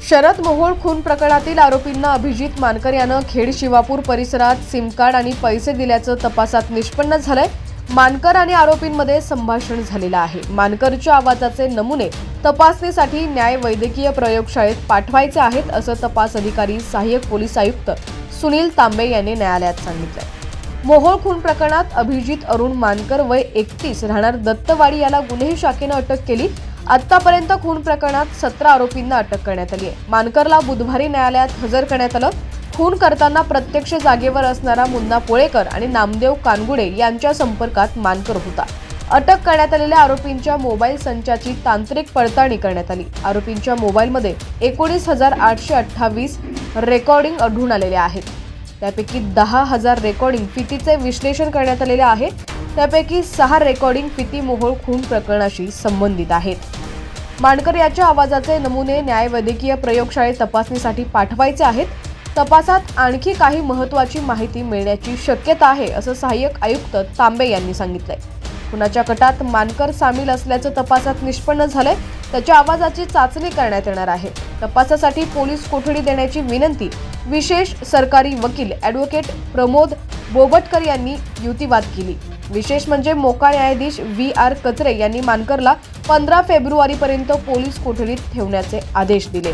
शरद मोहोळ खून प्रकरणातील आरोपींना अभिजित मानकर यानं खेड शिवापूर परिसरात सिम कार्ड आणि पैसे दिल्याचं तपासात निष्पन्न झालंय। मानकर आणि आरोपींमध्ये संभाषण झालेलं आहे। मानकरच्या आवाजाचे नमुने तपासणीसाठी न्याय वैद्यकीय प्रयोगशाळेत पाठवायचे आहेत असं तपास अधिकारी सहाय्यक पोलीस आयुक्त सुनील तांबे यांनी न्यायालयात सांगितलं। मोहोळ खून प्रकरणात अभिजित अरुण मानकर वय 31 राहणार दत्तवाडी याला गुन्हे शाखेनं अटक केली। आतापर्यंत खून प्रकरणात 17 आरोपींना अटक करण्यात आली आहे। मानकरला बुधवारी न्यायालयात हजर करण्यात आलं। खून करताना प्रत्यक्ष जागेवर असणारा मुन्ना पोळेकर आणि नामदेव कानगुडे यांच्या संपर्कात मानकर होता। अटक करण्यात आलेल्या आरोपींच्या मोबाईल संचाची तांत्रिक पडताळणी करण्यात आली। आरोपींच्या मोबाईलमध्ये 19,828 रेकॉर्डिंग आढळून आलेले आहेत। त्यापैकी 10,000 रेकॉर्डिंग फितीचे विश्लेषण करण्यात आलेले आहे। त्यापैकी 6 रेकॉर्डिंग फिती मोहोळ खून प्रकरणाशी संबंधित आहेत। मानकर याच्या आवाजाचे नमुने न्याय वैद्यकीय प्रयोगशाळेत तपासणीसाठी पाठवायचे आहेत। तपासात आणखी काही महत्त्वाची माहिती मिळण्याची शक्यता आहे असं सहाय्यक आयुक्त तांबे यांनी सांगितलंय। खुनाच्या कटात मानकर सामील असल्याचं तपासात निष्पन्न झालंय। त्याच्या आवाजाची चाचणी करण्यात येणार आहे। तपासासाठी पोलीस कोठडी देण्याची विनंती विशेष सरकारी वकील ॲडव्होकेट प्रमोद बोबटकर यांनी युक्तिवाद केली। विशेष म्हणजे मोका न्यायाधीश VR कचरे यांनी मानकरला 15 फेब्रुवारीपर्यंत पोलीस कोठडीत ठेवण्याचे आदेश दिले।